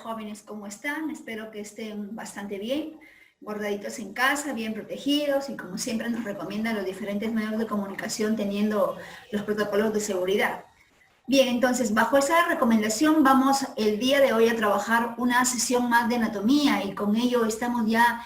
jóvenes, ¿cómo están? Espero que estén bastante bien, guardaditos en casa, bien protegidos y como siempre nos recomiendan los diferentes medios de comunicación teniendo los protocolos de seguridad. Bien, entonces bajo esa recomendación vamos el día de hoy a trabajar una sesión más de anatomía y con ello estamos ya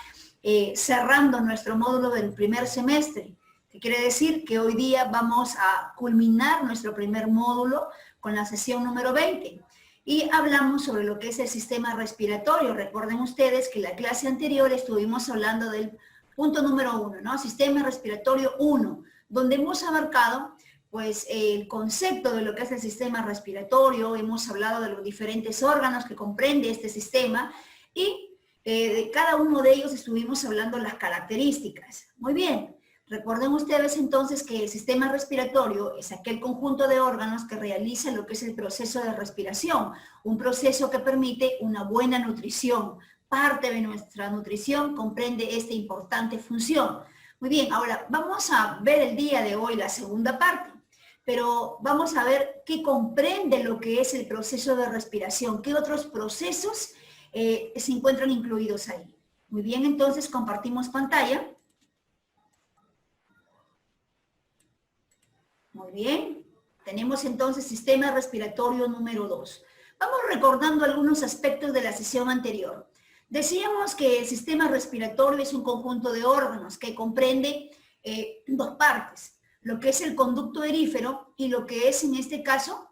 cerrando nuestro módulo del primer semestre, que quiere decir que hoy día vamos a culminar nuestro primer módulo con la sesión número 20. Y hablamos sobre lo que es el sistema respiratorio. Recuerden ustedes que en la clase anterior estuvimos hablando del punto número 1, ¿no? Sistema respiratorio 1, donde hemos abarcado pues el concepto de lo que es el sistema respiratorio, hemos hablado de los diferentes órganos que comprende este sistema y de cada uno de ellos estuvimos hablando las características. Muy bien. Recuerden ustedes entonces que el sistema respiratorio es aquel conjunto de órganos que realiza lo que es el proceso de respiración, un proceso que permite una buena nutrición. Parte de nuestra nutrición comprende esta importante función. Muy bien, ahora vamos a ver el día de hoy la segunda parte, pero vamos a ver qué comprende lo que es el proceso de respiración, qué otros procesos se encuentran incluidos ahí. Muy bien, entonces compartimos pantalla. Muy bien, tenemos entonces sistema respiratorio número 2. Vamos recordando algunos aspectos de la sesión anterior. Decíamos que el sistema respiratorio es un conjunto de órganos que comprende dos partes, lo que es el conducto erífero y lo que es en este caso,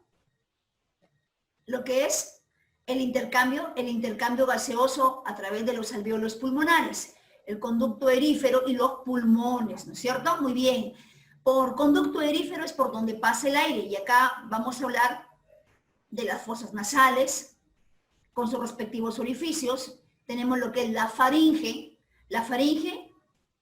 lo que es el intercambio gaseoso a través de los alvéolos pulmonares, el conducto erífero y los pulmones, ¿no es cierto? Muy bien. Por conducto erífero es por donde pasa el aire y acá vamos a hablar de las fosas nasales con sus respectivos orificios. Tenemos lo que es la faringe,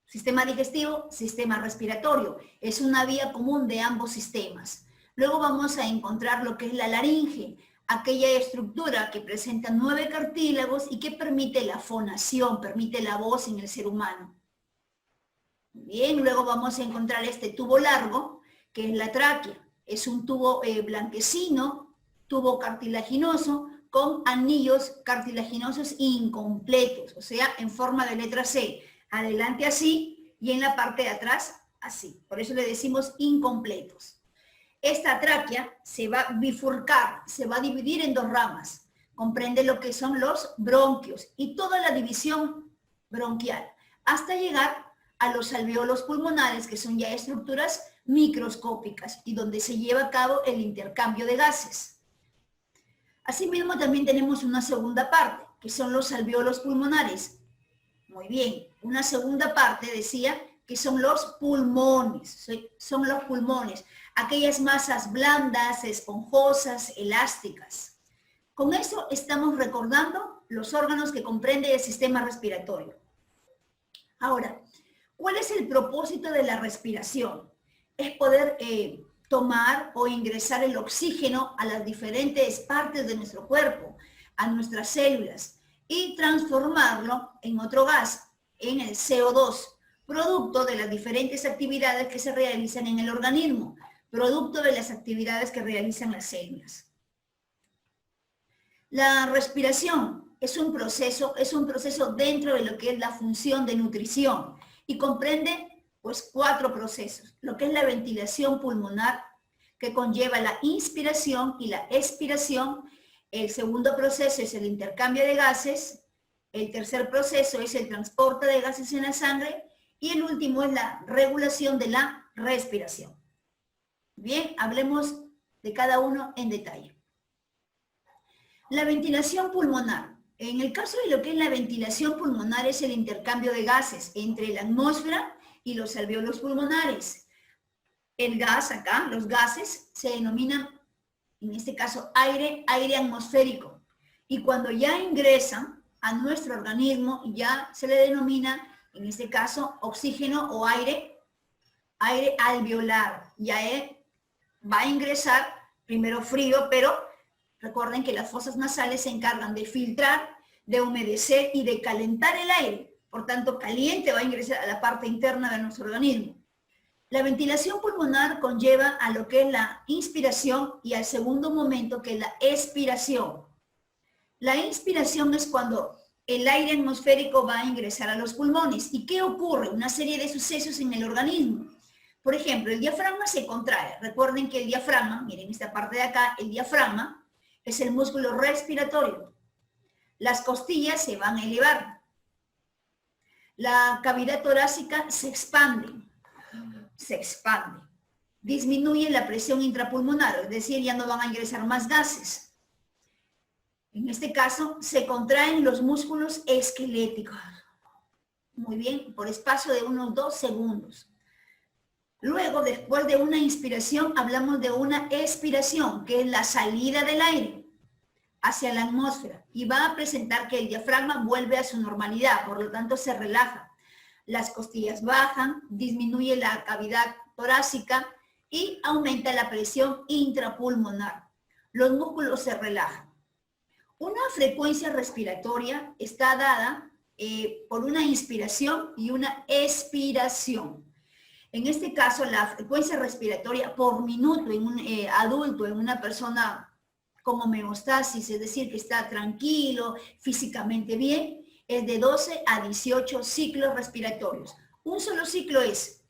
sistema digestivo, sistema respiratorio. Es una vía común de ambos sistemas. Luego vamos a encontrar lo que es la laringe, aquella estructura que presenta 9 cartílagos y que permite la fonación, permite la voz en el ser humano. Bien, luego vamos a encontrar este tubo largo, que es la tráquea. Es un tubo blanquecino, tubo cartilaginoso, con anillos cartilaginosos incompletos, o sea, en forma de letra C. Adelante así y en la parte de atrás así. Por eso le decimos incompletos. Esta tráquea se va a bifurcar, se va a dividir en dos ramas. Comprende lo que son los bronquios y toda la división bronquial, hasta llegar a los alvéolos pulmonares, que son ya estructuras microscópicas y donde se lleva a cabo el intercambio de gases. Asimismo, también tenemos una segunda parte, que son los alvéolos pulmonares. Muy bien, una segunda parte decía que son los pulmones, aquellas masas blandas, esponjosas, elásticas. Con eso estamos recordando los órganos que comprende el sistema respiratorio. Ahora, ¿cuál es el propósito de la respiración? Es poder tomar o ingresar el oxígeno a las diferentes partes de nuestro cuerpo, a nuestras células, y transformarlo en otro gas, en el CO2, producto de las diferentes actividades que se realizan en el organismo, producto de las actividades que realizan las células. La respiración es un proceso dentro de lo que es la función de nutrición y comprende pues 4 procesos, lo que es la ventilación pulmonar, que conlleva la inspiración y la expiración. El segundo proceso es el intercambio de gases, el tercer proceso es el transporte de gases en la sangre y el último es la regulación de la respiración. Bien, hablemos de cada uno en detalle. La ventilación pulmonar. En el caso de lo que es la ventilación pulmonar es el intercambio de gases entre la atmósfera y los alvéolos pulmonares. El gas acá, los gases, se denominan, en este caso, aire atmosférico. Y cuando ya ingresan a nuestro organismo, ya se le denomina, en este caso, oxígeno o aire alveolar. Ya va a ingresar, primero frío, pero recuerden que las fosas nasales se encargan de filtrar, de humedecer y de calentar el aire. Por tanto, caliente va a ingresar a la parte interna de nuestro organismo. La ventilación pulmonar conlleva a lo que es la inspiración y al segundo momento que es la expiración. La inspiración es cuando el aire atmosférico va a ingresar a los pulmones. ¿Y qué ocurre? Una serie de sucesos en el organismo. Por ejemplo, el diafragma se contrae. Recuerden que el diafragma, miren esta parte de acá, el diafragma es el músculo respiratorio. Las costillas se van a elevar. La cavidad torácica se expande. Disminuye la presión intrapulmonar, es decir, ya no van a ingresar más gases. En este caso, se contraen los músculos esqueléticos. Muy bien, por espacio de unos 2 segundos. Luego, después de una inspiración, hablamos de una expiración, que es la salida del aire hacia la atmósfera, y va a presentar que el diafragma vuelve a su normalidad, por lo tanto se relaja. Las costillas bajan, disminuye la cavidad torácica y aumenta la presión intrapulmonar. Los músculos se relajan. Una frecuencia respiratoria está dada por una inspiración y una expiración. En este caso, la frecuencia respiratoria por minuto en un adulto, en una persona con homeostasis, es decir, que está tranquilo, físicamente bien, es de 12 a 18 ciclos respiratorios. Un solo ciclo es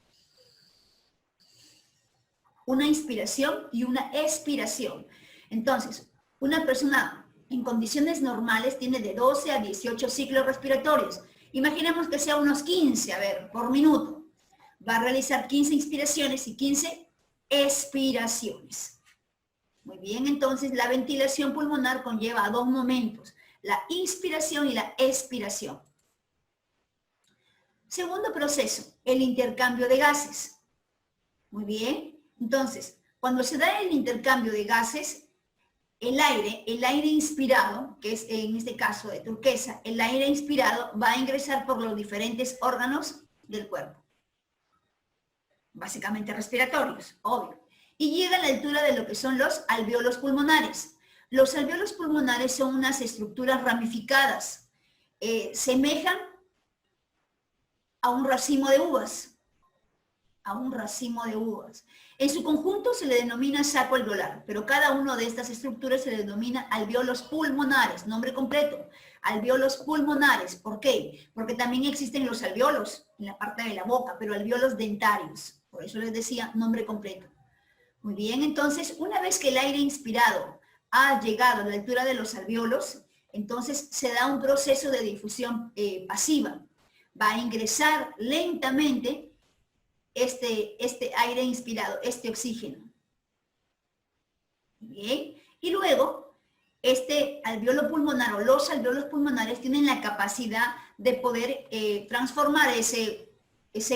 una inspiración y una expiración. Entonces, una persona en condiciones normales tiene de 12 a 18 ciclos respiratorios. Imaginemos que sea unos 15, por minuto. Va a realizar 15 inspiraciones y 15 expiraciones. Muy bien, entonces la ventilación pulmonar conlleva 2 momentos, la inspiración y la expiración. Segundo proceso, el intercambio de gases. Muy bien, entonces, cuando se da el intercambio de gases, el aire inspirado, que es en este caso de turquesa, el aire inspirado va a ingresar por los diferentes órganos del cuerpo. Básicamente respiratorios, obvio. Y llega a la altura de lo que son los alvéolos pulmonares. Los alvéolos pulmonares son unas estructuras ramificadas, semejan a un racimo de uvas. En su conjunto se le denomina saco alveolar, pero cada una de estas estructuras se le denomina alvéolos pulmonares, nombre completo, alvéolos pulmonares. ¿Por qué? Porque también existen los alvéolos en la parte de la boca, pero alvéolos dentarios. Por eso les decía nombre completo. Muy bien, entonces, una vez que el aire inspirado ha llegado a la altura de los alvéolos, entonces se da un proceso de difusión pasiva. Va a ingresar lentamente este aire inspirado, este oxígeno. Bien, y luego este alvéolo pulmonar o los alvéolos pulmonares tienen la capacidad de poder transformar ese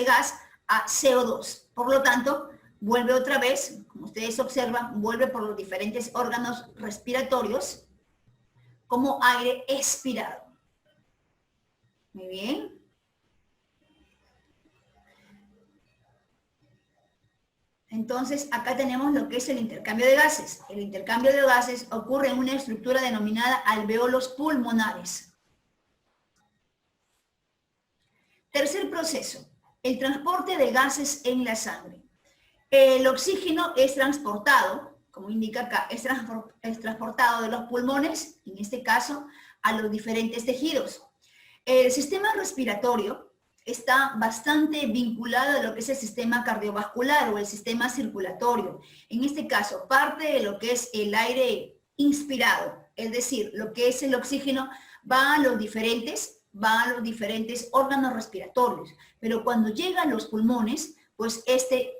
gas a CO2. Por lo tanto, vuelve otra vez, como ustedes observan, vuelve por los diferentes órganos respiratorios como aire expirado. Muy bien. Entonces, acá tenemos lo que es el intercambio de gases. El intercambio de gases ocurre en una estructura denominada alvéolos pulmonares. Tercer proceso, el transporte de gases en la sangre. El oxígeno es transportado, como indica acá, es transportado de los pulmones, en este caso, a los diferentes tejidos. El sistema respiratorio está bastante vinculado a lo que es el sistema cardiovascular o el sistema circulatorio. En este caso, parte de lo que es el aire inspirado, es decir, lo que es el oxígeno, va a los diferentes órganos respiratorios. Pero cuando llega a los pulmones, pues este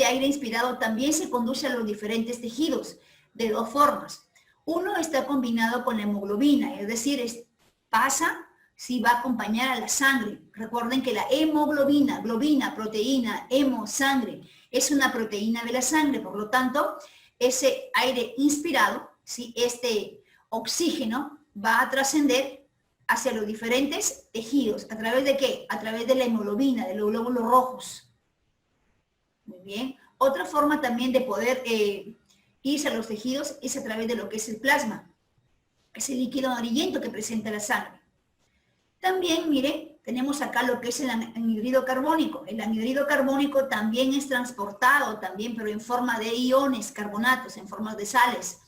aire inspirado también se conduce a los diferentes tejidos de 2 formas. Uno está combinado con la hemoglobina, es decir, pasa, sí, va a acompañar a la sangre. Recuerden que la hemoglobina, globina, proteína, hemo, sangre, es una proteína de la sangre. Por lo tanto, ese aire inspirado, ¿sí?, este oxígeno va a trascender hacia los diferentes tejidos. ¿A través de qué? A través de la hemoglobina, de los glóbulos rojos. Muy bien. Otra forma también de poder irse a los tejidos es a través de lo que es el plasma, ese líquido amarillento que presenta la sangre. También, miren, tenemos acá lo que es el anhídrido carbónico. El anhídrido carbónico también es transportado, pero en forma de iones, carbonatos, en forma de sales.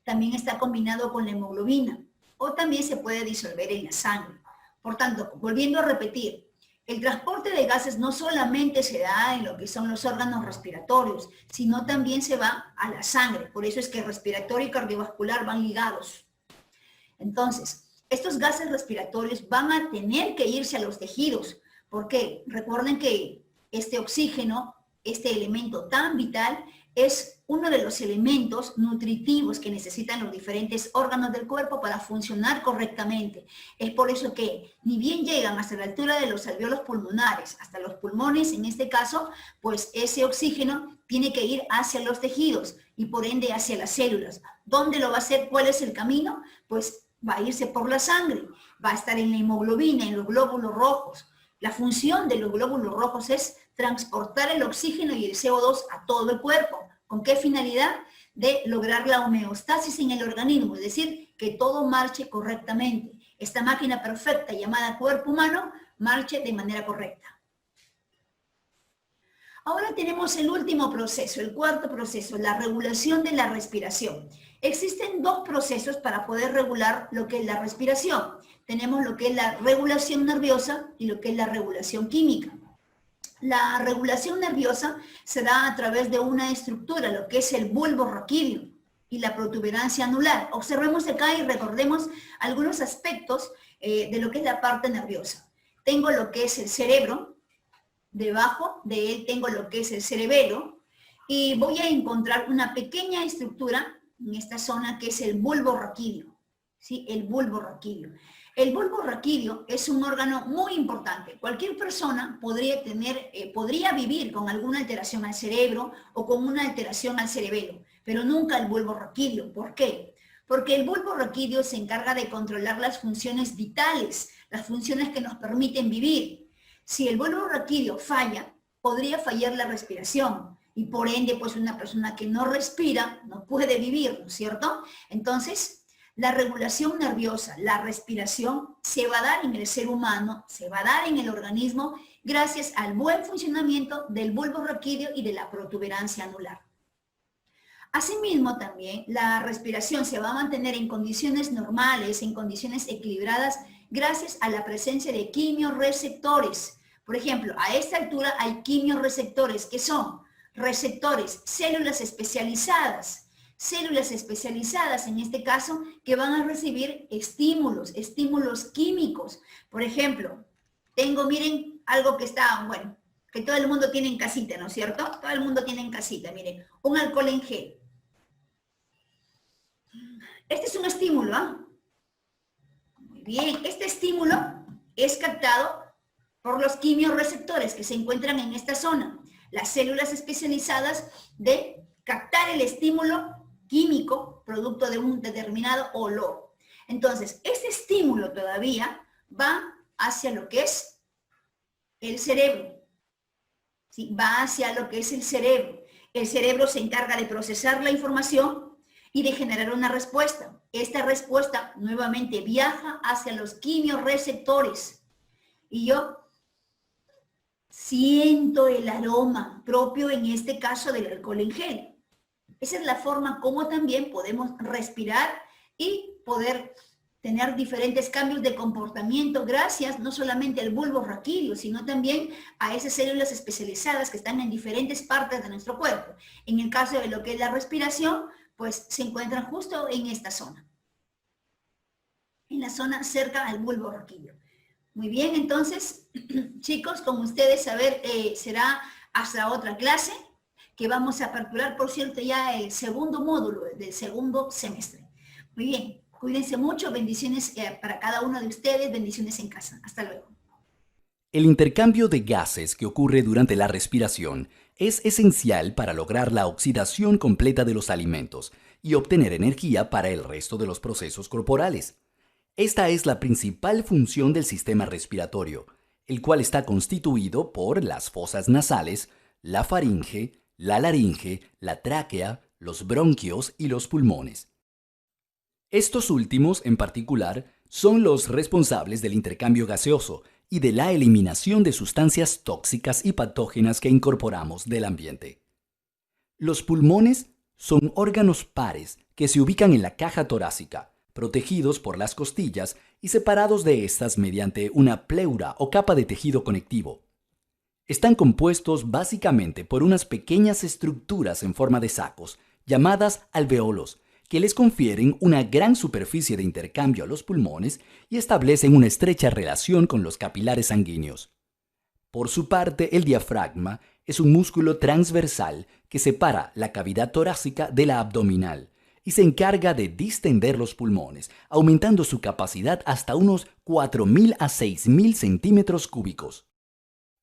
También está combinado con la hemoglobina. o también se puede disolver en la sangre. Por tanto, volviendo a repetir, el transporte de gases no solamente se da en lo que son los órganos respiratorios, sino también se va a la sangre. Por eso es que respiratorio y cardiovascular van ligados. Entonces, estos gases respiratorios van a tener que irse a los tejidos. ¿Por qué? Recuerden que este oxígeno, este elemento tan vital, es uno de los elementos nutritivos que necesitan los diferentes órganos del cuerpo para funcionar correctamente. Es por eso que ni bien llegan hasta la altura de los alvéolos pulmonares, hasta los pulmones en este caso, pues ese oxígeno tiene que ir hacia los tejidos y por ende hacia las células. ¿Dónde lo va a hacer? ¿Cuál es el camino? Pues va a irse por la sangre, va a estar en la hemoglobina, en los glóbulos rojos. La función de los glóbulos rojos es transportar el oxígeno y el CO2 a todo el cuerpo. ¿Con qué finalidad? De lograr la homeostasis en el organismo, es decir, que todo marche correctamente. Esta máquina perfecta llamada cuerpo humano marche de manera correcta. Ahora tenemos el último proceso, el cuarto proceso, la regulación de la respiración. Existen dos procesos para poder regular lo que es la respiración. Tenemos lo que es la regulación nerviosa y lo que es la regulación química. La regulación nerviosa se da a través de una estructura, lo que es el bulbo raquídeo y la protuberancia anular. Observemos acá y recordemos algunos aspectos de lo que es la parte nerviosa. Tengo lo que es el cerebro, debajo de él tengo lo que es el cerebelo y voy a encontrar una pequeña estructura en esta zona que es el bulbo raquídeo, ¿sí? El bulbo raquídeo. El bulbo raquídeo es un órgano muy importante. Cualquier persona podría vivir con alguna alteración al cerebro o con una alteración al cerebelo, pero nunca el bulbo raquídeo. ¿Por qué? Porque el bulbo raquídeo se encarga de controlar las funciones vitales, las funciones que nos permiten vivir. Si el bulbo raquídeo falla, podría fallar la respiración y por ende, pues una persona que no respira no puede vivir, ¿no es cierto? Entonces, la regulación nerviosa, la respiración, se va a dar en el ser humano, se va a dar en el organismo gracias al buen funcionamiento del bulbo raquídeo y de la protuberancia anular. Asimismo, también la respiración se va a mantener en condiciones normales, en condiciones equilibradas, gracias a la presencia de quimiorreceptores. Por ejemplo, a esta altura hay quimiorreceptores que son receptores, células especializadas en este caso, que van a recibir estímulos químicos. Por ejemplo, tengo, miren, algo que está, bueno, que todo el mundo tiene en casita, ¿no es cierto? Todo el mundo tiene en casita, miren, un alcohol en gel. Este es un estímulo, ¿ah? Muy bien, este estímulo es captado por los quimiorreceptores que se encuentran en esta zona, las células especializadas de captar el estímulo químico producto de un determinado olor. Entonces, este estímulo todavía va hacia lo que es el cerebro, ¿sí? Va hacia lo que es el cerebro. El cerebro se encarga de procesar la información y de generar una respuesta. Esta respuesta nuevamente viaja hacia los quimiorreceptores y yo siento el aroma propio en este caso del alcohol en gel. Esa es la forma como también podemos respirar y poder tener diferentes cambios de comportamiento gracias no solamente al bulbo raquídeo, sino también a esas células especializadas que están en diferentes partes de nuestro cuerpo. En el caso de lo que es la respiración, pues se encuentran justo en esta zona. En la zona cerca al bulbo raquídeo. Muy bien, entonces, chicos, como ustedes saben, será hasta otra clase que vamos a aperturar, por cierto, ya el segundo módulo del segundo semestre. Muy bien, cuídense mucho, bendiciones para cada uno de ustedes, bendiciones en casa. Hasta luego. El intercambio de gases que ocurre durante la respiración es esencial para lograr la oxidación completa de los alimentos y obtener energía para el resto de los procesos corporales. Esta es la principal función del sistema respiratorio, el cual está constituido por las fosas nasales, la faringe, la laringe, la tráquea, los bronquios y los pulmones. Estos últimos, en particular, son los responsables del intercambio gaseoso y de la eliminación de sustancias tóxicas y patógenas que incorporamos del ambiente. Los pulmones son órganos pares que se ubican en la caja torácica, protegidos por las costillas y separados de estas mediante una pleura o capa de tejido conectivo. Están compuestos básicamente por unas pequeñas estructuras en forma de sacos, llamadas alveolos, que les confieren una gran superficie de intercambio a los pulmones y establecen una estrecha relación con los capilares sanguíneos. Por su parte, el diafragma es un músculo transversal que separa la cavidad torácica de la abdominal y se encarga de distender los pulmones, aumentando su capacidad hasta unos 4.000 a 6.000 centímetros cúbicos.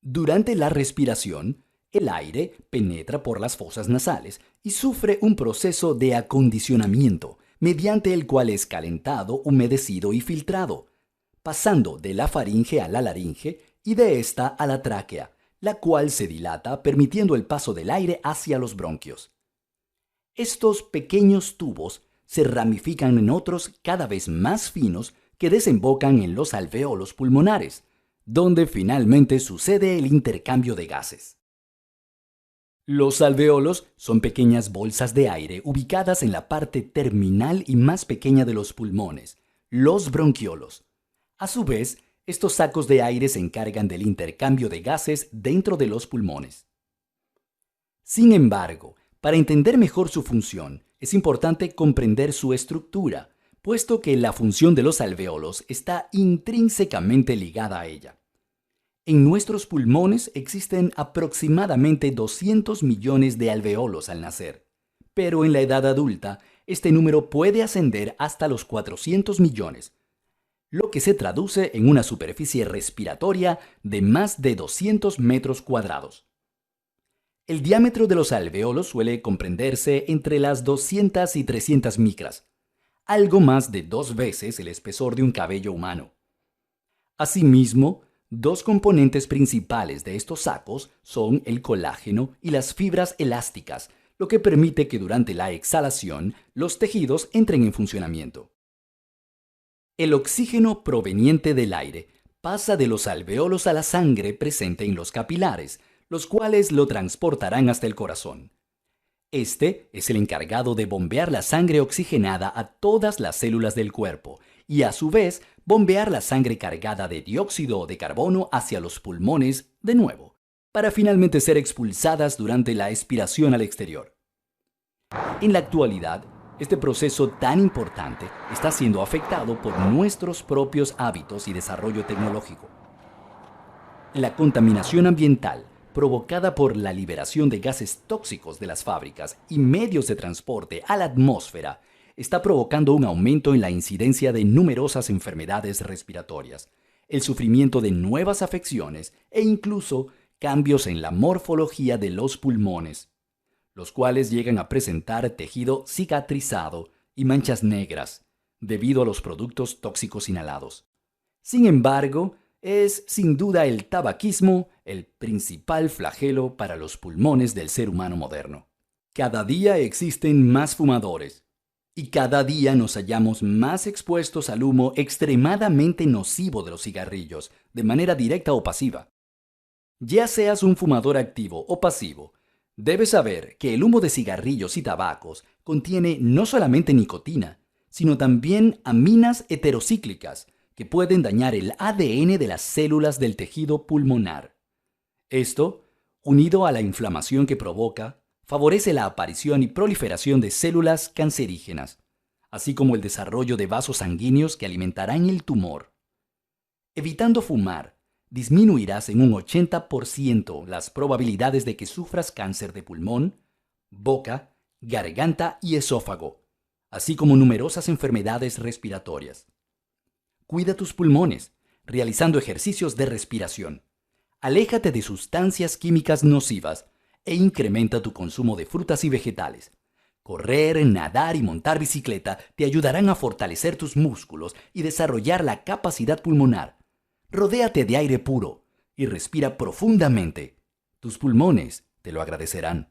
Durante la respiración, el aire penetra por las fosas nasales y sufre un proceso de acondicionamiento, mediante el cual es calentado, humedecido y filtrado, pasando de la faringe a la laringe y de esta a la tráquea, la cual se dilata permitiendo el paso del aire hacia los bronquios. Estos pequeños tubos se ramifican en otros cada vez más finos que desembocan en los alvéolos pulmonares, donde finalmente sucede el intercambio de gases. Los alvéolos son pequeñas bolsas de aire ubicadas en la parte terminal y más pequeña de los pulmones, los bronquiolos. A su vez, estos sacos de aire se encargan del intercambio de gases dentro de los pulmones. Sin embargo, para entender mejor su función, es importante comprender su estructura, puesto que la función de los alvéolos está intrínsecamente ligada a ella. En nuestros pulmones existen aproximadamente 200 millones de alvéolos al nacer, pero en la edad adulta este número puede ascender hasta los 400 millones, lo que se traduce en una superficie respiratoria de más de 200 metros cuadrados. El diámetro de los alvéolos suele comprenderse entre las 200 y 300 micras, algo más de 2 veces el espesor de un cabello humano. Asimismo, dos componentes principales de estos sacos son el colágeno y las fibras elásticas, lo que permite que durante la exhalación los tejidos entren en funcionamiento. El oxígeno proveniente del aire pasa de los alvéolos a la sangre presente en los capilares, los cuales lo transportarán hasta el corazón. Este es el encargado de bombear la sangre oxigenada a todas las células del cuerpo y a su vez bombear la sangre cargada de dióxido de carbono hacia los pulmones de nuevo, para finalmente ser expulsadas durante la expiración al exterior. En la actualidad, este proceso tan importante está siendo afectado por nuestros propios hábitos y desarrollo tecnológico. La contaminación ambiental provocada por la liberación de gases tóxicos de las fábricas y medios de transporte a la atmósfera está provocando un aumento en la incidencia de numerosas enfermedades respiratorias, el sufrimiento de nuevas afecciones e incluso cambios en la morfología de los pulmones, los cuales llegan a presentar tejido cicatrizado y manchas negras debido a los productos tóxicos inhalados. Sin embargo, es sin duda el tabaquismo el principal flagelo para los pulmones del ser humano moderno. Cada día existen más fumadores y cada día nos hallamos más expuestos al humo extremadamente nocivo de los cigarrillos, de manera directa o pasiva. Ya seas un fumador activo o pasivo, debes saber que el humo de cigarrillos y tabacos contiene no solamente nicotina, sino también aminas heterocíclicas que pueden dañar el ADN de las células del tejido pulmonar. Esto, unido a la inflamación que provoca, favorece la aparición y proliferación de células cancerígenas, así como el desarrollo de vasos sanguíneos que alimentarán el tumor. Evitando fumar, disminuirás en un 80% las probabilidades de que sufras cáncer de pulmón, boca, garganta y esófago, así como numerosas enfermedades respiratorias. Cuida tus pulmones, realizando ejercicios de respiración. Aléjate de sustancias químicas nocivas e incrementa tu consumo de frutas y vegetales. Correr, nadar y montar bicicleta te ayudarán a fortalecer tus músculos y desarrollar la capacidad pulmonar. Rodéate de aire puro y respira profundamente. Tus pulmones te lo agradecerán.